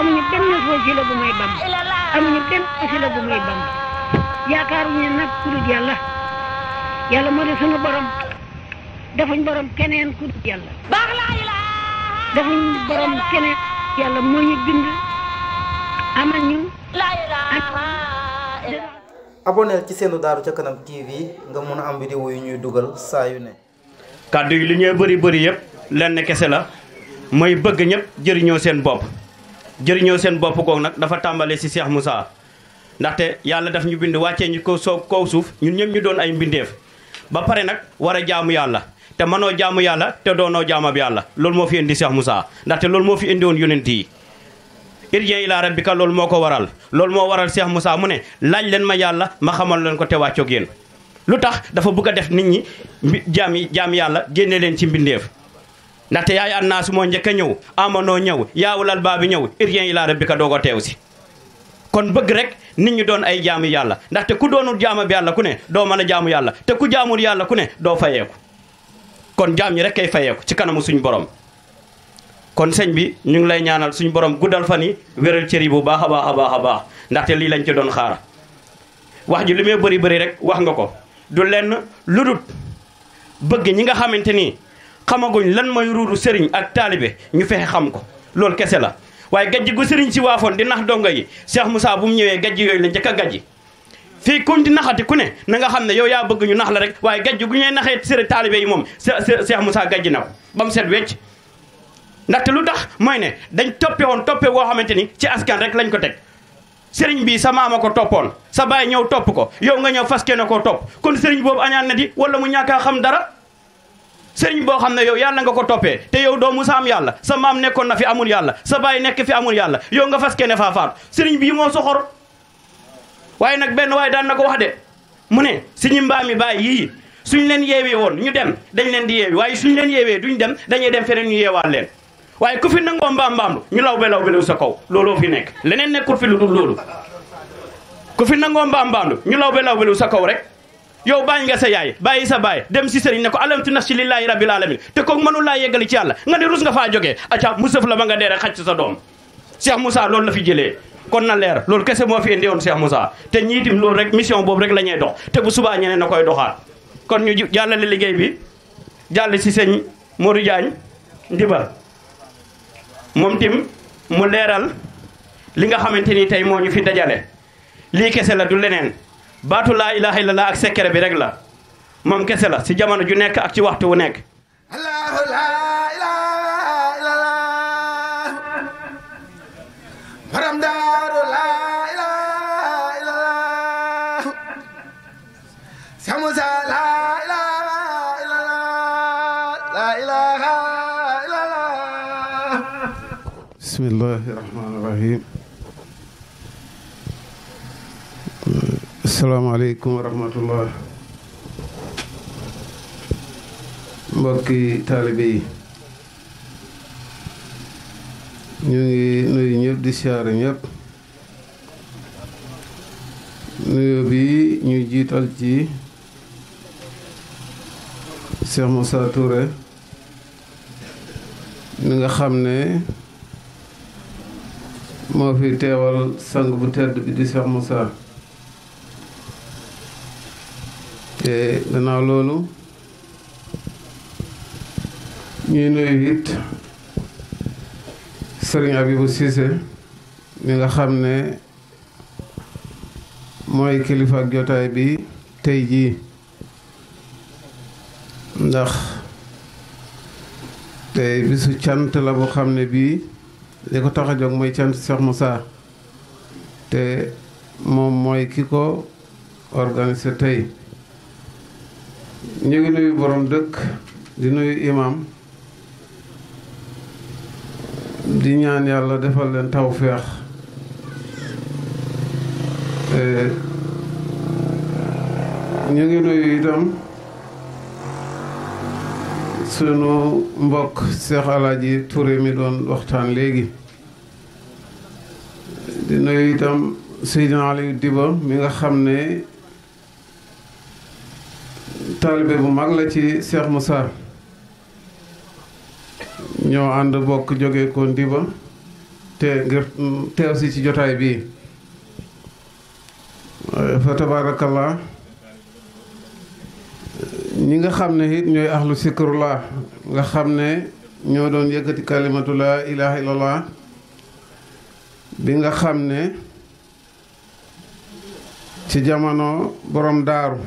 amuñu benn wasila bu may Bamba amuñu benn wasila bu may Bamba yaakaaruñu nag ku dul yàlla yàlla moo di sunu borom defuñ borom keneen ku dul yàlla defuñ borom keneen yàlla moo ñu bind amal ñu aboneel ci seenu Daaru ca Kanam TV nga mën a am vidéo yu ñuy dugal saa yu ne. kàddu yi li ñuy bëri yëpp lenn kese la mooy bëgg ñëpp jëriñoo seen bopp googu nag dafa tàmbalee si Cheikh Moussa ndaxte yàlla daf ñu bind wàccee ñu ko kaw suuf ñun ñëpp ñu doon ay mbindeef ba pare nag war a jaamu yàlla te mënoo jaamu yàlla te doonoo jaamab yàlla loolu moo fi indi Cheikh Moussa ndaxte loolu moo fi indi woon yonent yi irji ilaa rabbika loolu moo ko waral loolu moo waral Cheikh Moussa mu ne laaj leen ma yàlla ma xamal leen ko te wàccoog yéen lu tax dafa bëgg a def nit ñi jaam yàlla génne leen ci mbindeef ndaxte yaay annaasu moo njëkk a ñëw amanoo ñëw yaawulal baa bi ñëw irji ilaa rabbika doog a teew si kon bëgg rek nit ñi doon ay jaamu yàlla ndaxte ku doonul jaama bi yàlla ku ne doo mën a jaamu yàlla te ku jaamul yàlla ku ne doo fayeeku kon jaam ñi rek kay fayeeku ci kanamu suñu borom kon sëñ bi ñu ngi lay ñaanal suñu borom guddal fan yi wéral cër yi bu baax a baax a baax a baax ndaxte lii lañ ci doon xaar wax ji li muy bëri rek wax nga ko du lenn lu dul bëgg ñi nga xamante ni xamaguñ lan mooy ruuru sëriñ ak taalibe ñu fexe xam ko loolu kese la waaye gajji gu sëriñ si waafoon di nax dongo yi Cheikh Moussa bu mu ñëwee gajji yooyu la njëkk a gajji fii kuñ di naxati ku ne na nga xam ne yow yaa bëgg ñu nax la rek waaye gajji gu ñuy naxee sëriñ taalibe yi moom Cheikh Moussa gajji na ko ba mu set wecc ndaxte lu tax mooy ne dañ toppe woo xamante ni ci askan rek lañ ko teg sëriñ bi sa maama ko toppoon sa baay ñëw topp ko yow nga ñëw faske na koo topp kon sëriñ boobu añaan na di wala mu ñàkkaa xam dara sëriñ boo xam ne yow yàlla nga ko toppee te yow doo musa am yàlla sa maam nekkoon na fi amul yàlla sa baay nekk fi amul yàlla yow nga faske ne faafaatu sëriñ bii moo soxor waaye nag benn waaye daan na ko wax de mu ne suñu mbaami baay yii suñ leen yeewee woon ñu dem dañ leen di yeewi waaye suñ leen yeewee duñ dem dañuy dem feneen ñu yeewaat leen waaye ku fi nangoo mbaam lu ñu law belew sa kaw looloo fi nekk leneen nekkul fi lu dul loolu ku fi nangoo mbaam lu ñu law belew sa kaw rek yow bàyyi nga sa yaay bàyyi sa baay dem si sëriñ ne ko alamtu nafsi lillahi rabbil alamin te kooku mënul laa yeggali ci yàlla nga ne rus nga faa jógee aca mu sëf la ba nga dee rek xaj sa doom Cheikh Moussa loolu la fi jëlee kon na leer loolu kese moo fi indi woon Cheikh Moussa te ñiitim loolu rek mission boobu rek la ñuy dox te bu subaa ñeneen na koy doxaat kon ñu jàllale liggéey bi jàll si sëñ Modou Diagne Ndiba moom tim mu leeral li nga xamante ni tey moo ñu fi dajale lii kese la du leneen baatu laa ilaha illallah ak secret bi rek la moom kese la si jamono ju nekk ak ci waxtu wu nekk allahu laa ilaha illallah borom daaru laa ilaha illallah Cheikh Moussa laa ilaha illallah laa ilaha illallah bismillahi rahmaani rahim asalaamaaleykum wa rahmatullah mbokki taalibe yi ñu ngi nuyu ñëpp di siyaare ñëpp nuyu bi ñu jiital ci Cheikh Moussa Touré mi nga xam ne moo fi teewal sang bu tedd bi di Cheikh Moussa te gannaaw loolu ñuy nuyu it Serigne Abibou Cissé mi nga xam ne mooy kilifa ak jotaay bi tey jii ndax tey bisu cant la bu xam ne bii li ko tax a jóg mooy cant Cheikh Moussa te moom mooy ki ko organisé tey ñu ngi nuyu borom dëkk di nuyu imam di ñaan yàlla defal leen tawféex ñu ngi nuyu itam sunu mbokk Cheikh Alaaji Touré mi doon waxtaan léegi di nuyu itam Seydina Aliou Diba mi nga xam ne taalibe bu mag la ci Cheikh Moussa ñoo ànd bokk jóge ko Ndiba te ngir teew si ci jotaay bii fa tabarakallah ñi nga xam ne it ñooy ahlu sikrullah nga xam ne ñoo doon yëkkati kalimatu laa ilaha illallah bi nga xam ne ci jamono borom daaru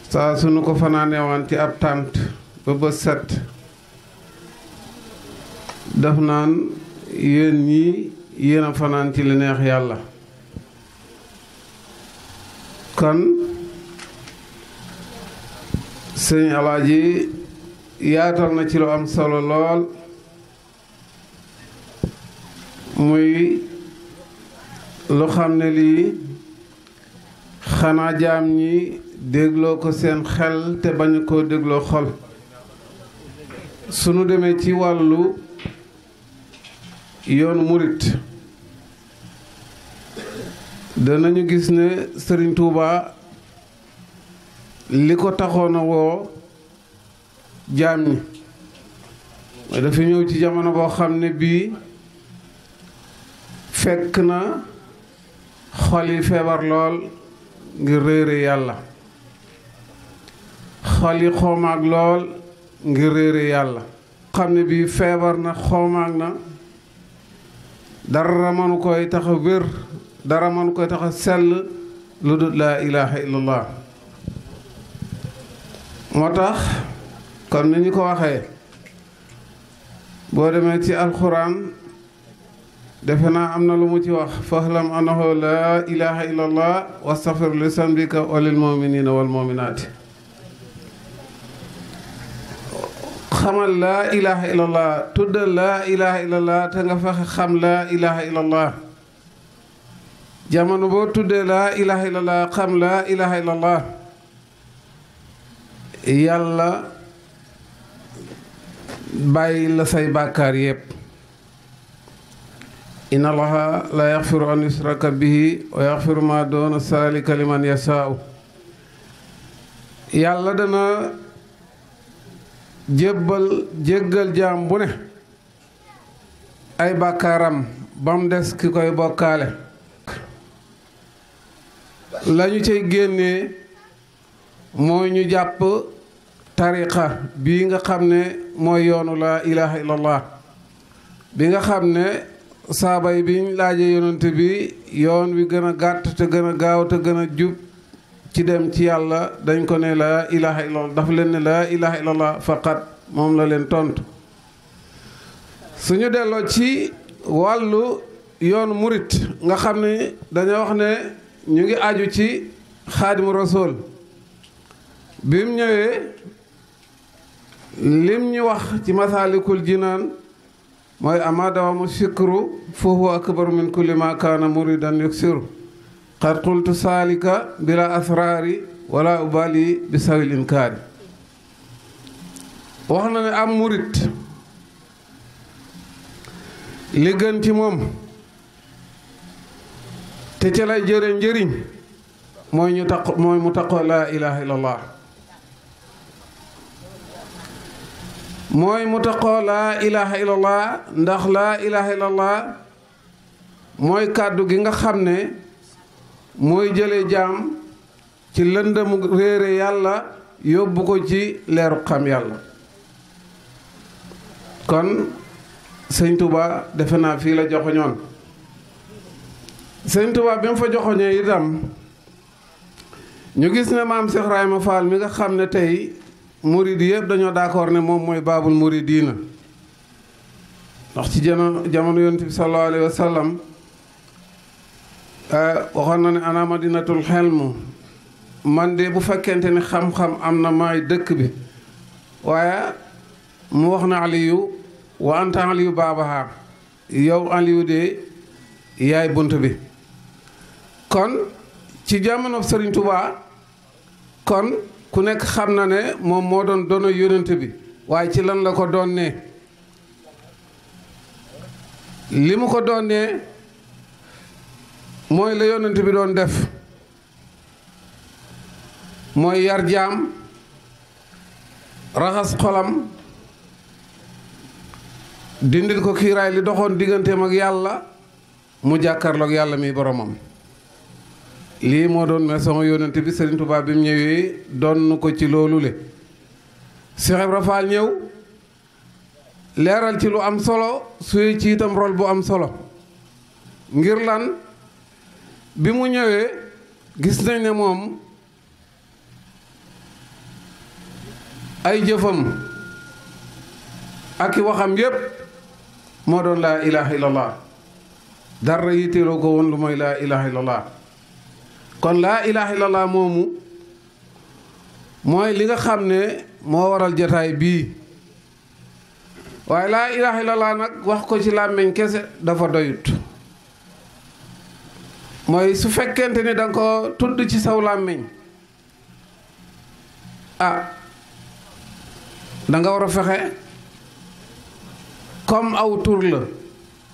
saa sunu ko fanaaneewaan ci ab tànt ba bët set daf naan yéen ñi yéen a fanaan ci li neex yàlla kon sëñ Alaaji yaatal na ci lu am solo lool muy lu xam ne lii xanaa jaam ñi dégloo ko seen xel te bañ koo dégloo xol sunu demee ci wàllu yoonu murit danañu gis ne Sëriñ Tuuba li ko taxoon a woo jaam ñi mooy dafa ñëw ci jamono boo xam ne bii fekk na xol yi feebar lool ngir réere yàlla xol yi xoomaag lool ngir réere yàlla xam ne bii feebar na xoomaag na dara mënu koy tax a wér dara mënu koy tax a sell lu dul laa ilaha illallah moo tax kon ni ñu ko waxee boo demee ci alxuraan defe naa am na lu mu ci wax fahlam annahu laa ilaha illallah wastaghfir li zanbika wa lil muminina wal muminaati xamal laa ilaha illallah tuddal laa ilaha illallah te nga fexe xam laa ilaha illallah jamono boo tuddee laa ilaha illallah xam laa ilaha illallah yàlla bàyyi la say bàkkaar yépp inna allaha la yaxfiru an yusraka bihi wa yaxfiru ma doona salika liman yasaau yàlla dana jéggal jaam bu ne ay bàkkaaram ba mu des ki koy bokkaale lañu cay génnee mooy ñu jàpp tariqa bii nga xam ne mooy yoonu laa ilaha illallah bi nga xam ne saaba yi biñ laajee yonent bi yoon wi gën a gàtt te gën a gaaw te gën a jub ci dem ci yàlla dañ ko ne laa ilaha illallah dafa leen ne laa ilaha illallah faqat moom la leen tontu suñu delloo ci wàllu yoonu murit nga xam ne dañoo wax ne ñu ngi aju ci xaadimu rasul bi mu ñëwee lim ñu wax ci masaalikul jinaan mooy ama dawamu sikru fa huwa akbaru min kulli ma kaana muridan yuksiru qad qultu saalika bila asraari wala ubali bi sawil inkaari wax na ne am murit li gën ci moom te ca lay jëre njëriñ mooy mu taqoo laa ilaha illallah mooy mu taqoo laa ilaha illallah ndax laa ilaha illallah mooy kàddu gi nga xam ne mooy jële jaam ci lëndëmu réere yàlla yóbbu ko ci leeru xam yàlla kon sëñ Touba defe naa fii la joxoñoon sëñ Touba bi mu fa joxoñee itam ñu gis ne maam Cheikh Ibrahima Fall mi nga xam ne tey murid yëpp dañoo d'accord ne moom mooy baabul muridiina ndax ci jamono yonent bi sallallahu alayhi wa sallam waxoon na ne ana madinatul xelm man de bu fekkente ni xam-xam am na maay dëkk bi waaye mu wax na Aliyu wa anta Aliyu baabaha yow Aliyu de yaay bunt bi kon ci jamono Sëriñ Tuubaa kon ku nekk xam na ne moom moo doon dono yonent bi waaye ci lan la ko doonee li mu ko doonee mooy la yonent bi doon def mooy yar jaam raxas xolam dindil ko kiiraay li doxoon digganteem ak yàlla mu jàkkaarloog yàlla mi boromam. lii moo doon maison yonent bi Serigne Touba bi mu ñëwee doon ko ci loolu le Cheikh Ibra Fall ñëw leeral ci lu am solo suy ci itam rôle bu am solo ngir lan bi mu ñëwee gis nañ ne moom ay jëfam ak i waxam yépp moo doon laa ilaha illallah dara yitteeloo ko woon lu mooy laa ilaha illallah. kon laa ilaha illallah moomu mooy li nga xam ne moo waral jataay bii waaye laa ilaha illallah nag wax ko ci làmmiñ kese dafa doyut. mooy su fekkente ni danga ko tudd ci saw làmmiñ danga war a fexe comme aw tur la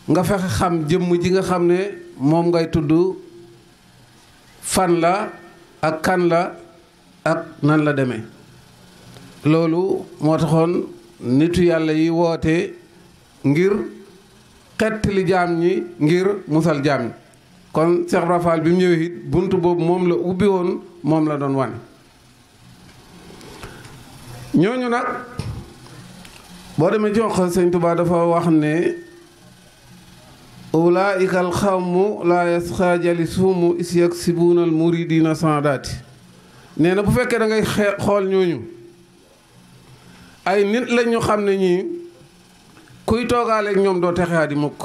nga fexe xam jëmm ji nga xam ne moom ngay tudd fan la ak kan la ak nan la demee. loolu moo taxoon nitu yàlla yi woote ngir xettali jaam ñi ngir musal jaam ñi. kon Cheikh Ibra Fall bi mu ñëwee it bunt boobu moom la ubbi woon moom la doon wane. ñooñu nag boo demee ci wax Sëñ Tuubaa dafa wax ne ulaa'ika al xawmu laa yasxaa jalisuumu is yaksibuuna al muridiina saadaati. nee na bu fekkee da ngay xool ñooñu ay nit lañ ñu xam ne ñii kuy toogaaleeg ñoom doo texea di mukk.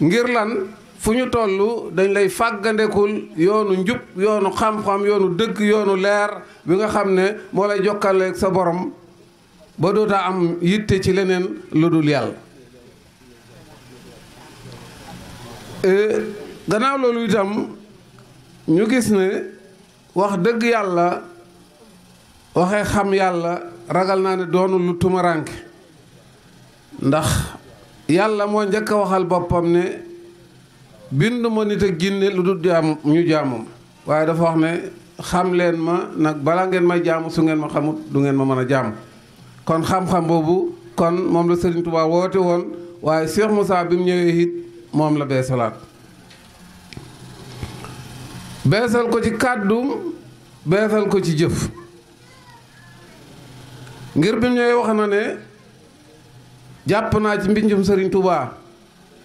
ngir lan fu ñu toll dañ lay fàggandekul yoonu njub yoonu xam-xam yoonu dëgg yoonu leer bi nga xam ne moo lay jokkaleeg sa borom ba doota am yitte ci leneen lu dul yàlla. gannaaw loolu itam ñu gis ne wax dëgg yàlla waxee xam yàlla ragal naa ne doonul lu tumaranke ndax yàlla moo njëkk a waxal boppam ne bindu ma nit ak jinne lu dul jaam ñu jaamum waaye dafa wax ne xam leen ma nag balaa ngeen may jaamu su ngeen ma xamut du ngeen ma mën a jaamu. kon xam-xam boobu kon moom la Serigne Touba woote woon waaye Cheikh Moussa bi mu ñëwee it moom la beesalaat. beesal ko ci kàddu beesal ko ci jëf ngir bi mu ñëwee wax na ne jàpp naa ci mbinjum Serigne Touba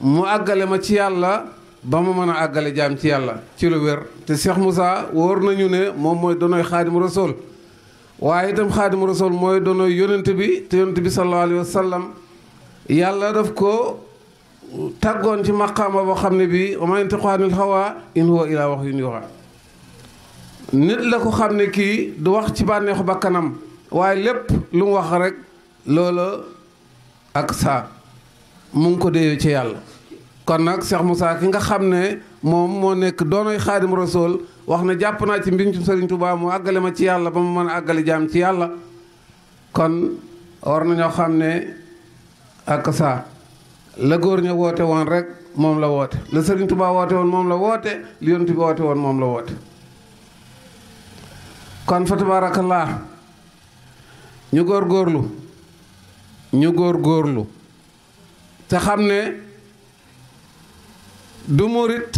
mu àggale ma ci yàlla ba ma mën a àggale jaam ci yàlla ci lu wér. te Cheikh Moussa wóor nañu ne moom mooy donoy Xaadimu Rasuul waaye itam Xaadimu Rasuul mooy donoy yonent bi te yonent bi sallallahu alayhi wa sallam yàlla daf ko tàggoon ci maqaama boo xam ne bii wa maa yantiqu anil hawaa in huwa illaa wahyun yuuhaa. nit la ko xam ne kii du wax ci bànneexu bakkanam waaye lépp lu mu wax rek loola ak saa mu ngi ko déyoo ci yàlla. kon nag Cheikh Moussa ki nga xam ne moom moo nekk doonoy Xaadimu Rasuul wax na jàpp naa ci mbindu Serigne Touba mu àggale ma ci yàlla ba mu mën a àggale jaam ci yàlla. kon war nañoo xam ne ak saa la góor ña woote woon rek moom la woote la Serigne Touba woote woon moom la woote li Yonent bi woote woon moom la woote. kon fa tabaarakallaa ñu góorgóorlu te xam ne du murit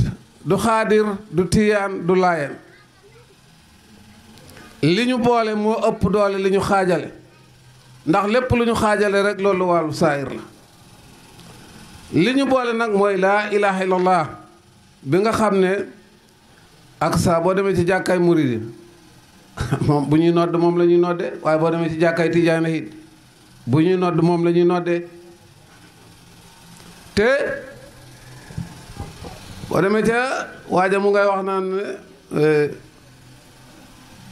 du xaadir du tiyaan du laayeen li ñu boole moo ëpp doole li ñu xaajale ndax lépp lu ñu xaajale rek loolu wàllu saayir la. li ñu boole nag mooy laa ilaha illallah bi nga xam ne ak saa boo demee ci jàkkaay murit yi moom bu ñuy nodd moom la ñuy nodde waaye boo demee ci jàkkaay tijaan it bu ñuy nodd moom la ñuy nodde te boo demee ca waaja mu ngay wax naan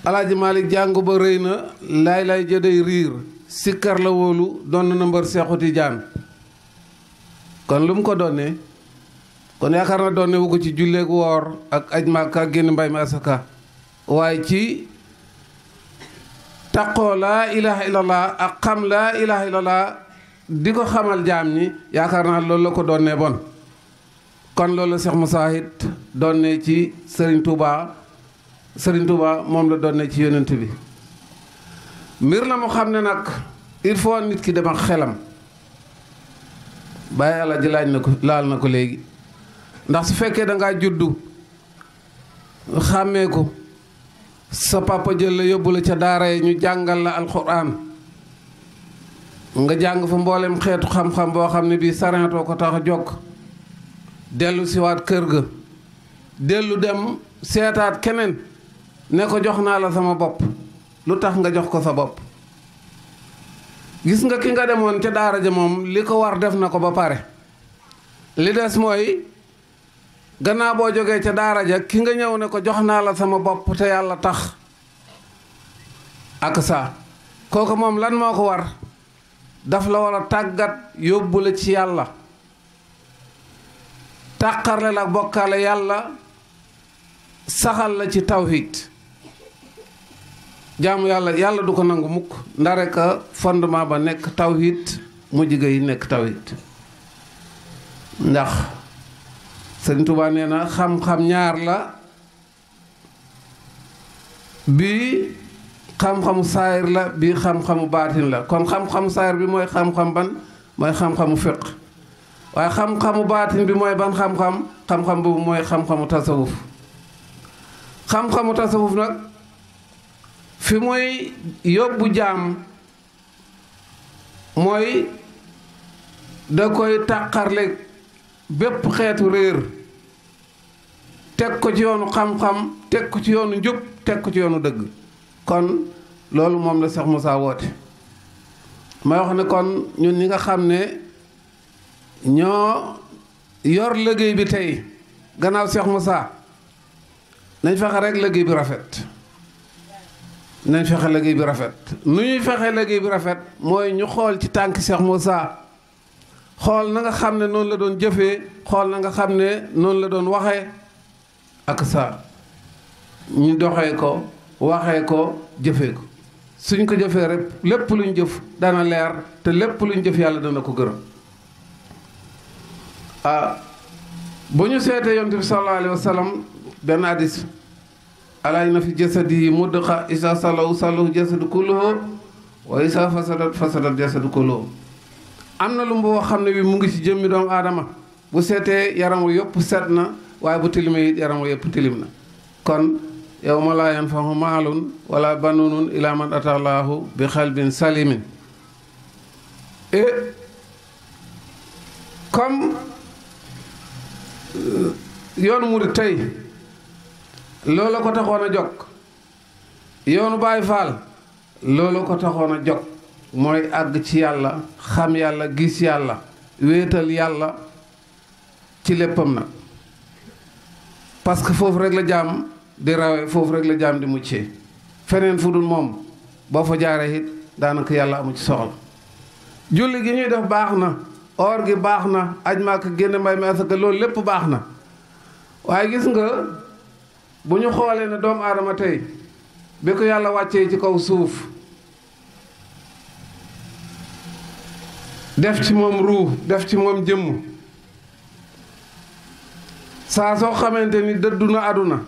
Alaaji Malik jàngu ba rëy na lay jëday riir sikkar la wóolu doon na mbër Seexu Tijaan. kon lu mu ko doonee kon yaakaar na doone wu ko ci julleeg woor ak aj Màkka ak génn mbay mi asaka waaye ci taqoo laa ilaha illallah ak xam laa ilaha illallah di ko xamal jaam ñi yaakaar naa loolu la ko doonee bon. kon loolu la Cheikh Moussa it doonee ci Serigne Touba moom la doonee ci yonent bi. mbir la mu xam ne nag il faut nit ki dem ak xelam bàyyi ala ji laal na ko léegi ndax su fekkee da ngaa juddu xàmmee ko sa papa jël la yóbbu la ca daara yi ñu jàngal la alxuraan nga jàng fa mboolem xeetu xam-xam boo xam ne bii sarentoo ko tax a jokk dellu siwaat kër ga dellu dem seetaat keneen ne ko jox naa la sama bopp lu tax nga jox ko sa bopp gis nga ki nga demoon ca daara ja moom li ko war def na ko ba pare li des mooy gannaaw boo jógee ca daara ja ki nga ñëw ne ko jox naa la sama bopp te yàlla tax ak saa kooku moom lan moo ko war daf la war a tàggat yóbbu la ci yàlla tàqarle la bokkaale yàlla saxal la ci tawhid jaamu yàlla du ko nangu mukk ndare ka fondement ba nekk tawhid mujj ga yi nekk tawhid ndax Sëriñ Tuubaa nee na xam-xam ñaar la bii xam-xamu saayir la bii xam-xamu baatin la kon xam-xamu saayir bi mooy xam-xam ban mooy xam-xamu fiq waaye xam-xamu baatin bi mooy ban xam-xam xam-xam boobu mooy xam-xamu tasawuf xam-xamu tasawuf nag fi mooy yóbbu jaam mooy da koy tàqarle bépp xeetu réer teg ko ci yoonu xam-xam teg ko ci yoonu njub teg ko ci yoonu dëgg kon loolu moom la Cheikh Moussa woote may wax ne kon ñun ñi nga xam ne ñoo yor liggéey bi tey gannaaw Cheikh Moussa nañ fexe rek liggéey bi rafet nañ fexe liggéey bi rafet nu ñuy fexe liggéey bi rafet mooy ñu xool ci tànk Cheikh Moussa xool na nga xam ne noonu la doon jëfee xool na nga xam ne noonu la doon waxee ak saa ñu doxee ko waxee ko jëfee ko suñ ko jëfee rek lépp luñ jëf dana leer te lépp luñ jëf yàlla dana ko gërëm bu ñu seetee yonent bi sallallahu alayhi wa sallam benn hadis alaay na fi jasadi mudqa isa salaw salaw jasadu kulluhu wa isa fasadat jasadu kulluhu am na lu mboo xam ne bi mu ngi ci jëmmi doomu aadama bu seetee yaram wu yëpp set na waaye bu tilimee it yaram wu yëpp tilim na kon yawma laa yanfahu maalun wala banunun ila man atallaahu bi xalbin salimin et comme yoonu murit tey loolu ko taxoon a jog yoonu Baay Faal loolu ko taxoon a jog mooy àgg ci yàlla xam yàlla gis yàlla wéetal yàlla ci léppam nag parce que foofu rek la jaam di rawe foofu rek la jaam di muccee feneen fu dul moom boo fa jaaree it daanaka yàlla amu ci soxla julli gi ñuy def baax na or gi baax na aj Màkka génne mbay mi asaka loolu lépp baax na waaye gis nga bu ñu xoolee ne doomu aadama tey bi ko yàlla wàccee ci kaw suuf def ci moom ruux def ci moom jëmm saa soo xamante ni dëddu na àdduna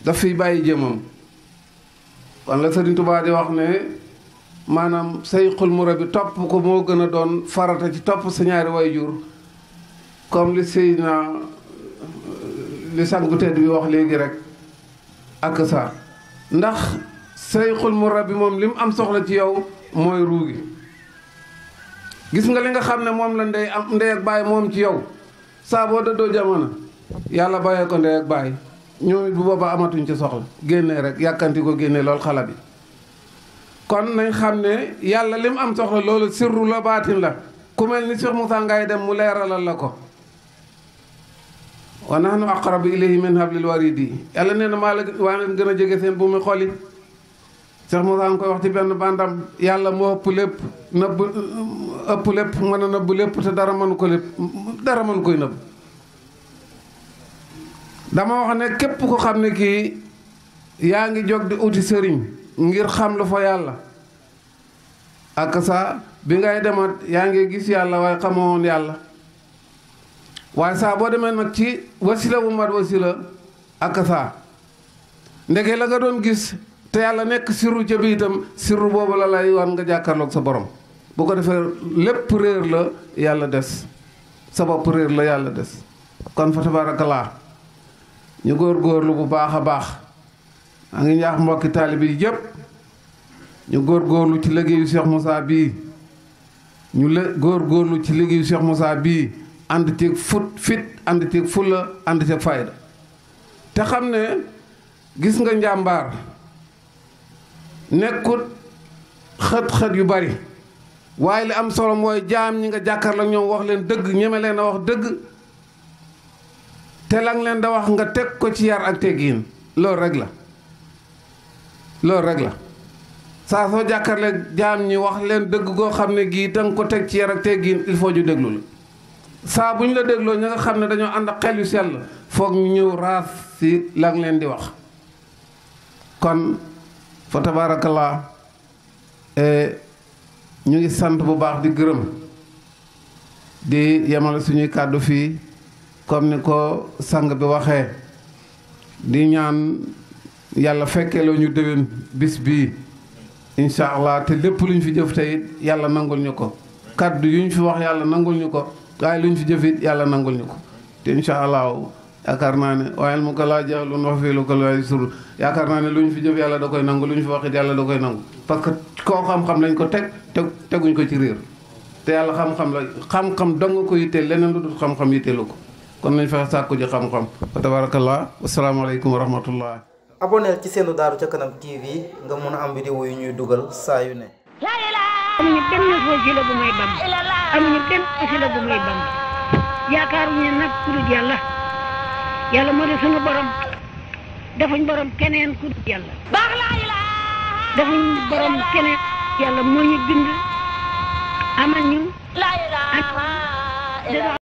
daf fiy bàyyi jëmmam kon la Sëriñ Tuubaa di wax ne maanaam sayxul murabbi topp ko moo gën a doon farata ci topp sa ñaari waajur comme li Seydina li sang bu tedd bi wax léegi rek ak sa ndax sayxul murabbi moom li mu am soxla ci yow mooy ruugi gis nga li nga xam ne moom la ndey ak baay moom ci yow saa boo dëddoo jamono yàlla bàyyee ko ndey ak baay ñoom it bu boobaa amatuñ ci soxla génnee rek yàkkanti ko génne lool xala bi kon nañ xam ne yàlla li mu am soxla loolu sirru la baatin la ku mel ni Cheikh Moussa ngay dem mu leeralal la ko wa nahnu aqrabu ilayhi min hablil waridi yàlla nee na maa leen gën a jege seen bu mu xoli Cheikh Moussa nga koy wax ci benn bandam yàlla moo ëpp lépp nëbb ëpp lépp mën a nëbb lépp te dara mënu ko lépp dara mënu koy nëbb dama wax ne képp ko xam ne kii yaa ngi jóg di uti sëriñ ngir xam lu fa yàlla ak sa bi ngay demat yaa ngi gis yàlla waaye xamoon yàlla waaye saa boo demee nag ci wasila bu mat wasila ak sa ndeke la nga doon gis te yàlla nekk sirru ca bi itam sirru boobu la lay wan nga jàkkaarloog sa borom bu ko defee lépp réer la yàlla des sa bopp réer la yàlla des kon fa tabarakallah ñu góorgóorlu bu baax a baax maa ngi ñaax mbokki taalibe yi yëpp ñu góorgóorlu ci liggéeyu Cheikh Moussa bii ñu góorgóorlu ci liggéeyu Cheikh Moussa bii ànd ceeg fit ànd ceeg fulla ànd ceeg fayda te xam ne gis nga njàmbaar nekkut xët-xët yu bari waaye li am solo mooy jaam ñi nga jàkkaarloo ak ñoom wax leen dëgg ñeme leen a wax dëgg te lang leen da wax nga teg ko ci yar ak teggiin loolu rek la loolu rek la saa soo jàkkaarloo jaam ñi wax leen dëgg goo xam ne gii danga ko teg ci yar ak teggiin il faut ñu déglu la saa bu ñu la dégloo ña nga xam ne dañoo ànd ak xel yu sell foog ñu ñëw raas si lang leen di wax kon fa tabarakallah ñu ngi sant bu baax di gërëm di yemale suñuy kàddu fii comme ni ko sang bi waxee di ñaan yàlla fekkeeloo ñu déwén bis bii incha allah te lépp lu ñu fi jëf tey yàlla nangul ñu ko kàddu yu ñu fi wax yàlla nangul ñu ko waaye lu ñu fi jëf it yàlla nangul ñu ko te incha allah yaakaar naa ne waaye mu ko laa jaxlun wax fii lu ko lay sur yaakaar naa ne lu ñu fi jëf yàlla da koy nangu lu ñu fi wax it yàlla da koy nangu parce que koo xam-xam lañ ko teguñ ko ci réer te yàlla xam-xam la xam-xam dong ko yitteel leneen lu dul xam-xam yitteelu ko kon nañ fexe sàkku ji xam-xam fa tabarakallah wasalaamaaleykum wa rahmatullah aboneel ci seenu Daaru ca Kanam TV nga mun a am vidéo yu ñuy dugal saa yu ne amuñu benn wasila bu may bam amuñu benn wasila bu may bam yaakaaruñu nag ku dul yàlla yàlla moo di sunu borom defuñ borom keneen ku dul yàlla defuñ borom keneen yàlla moo ñu bind amal ñu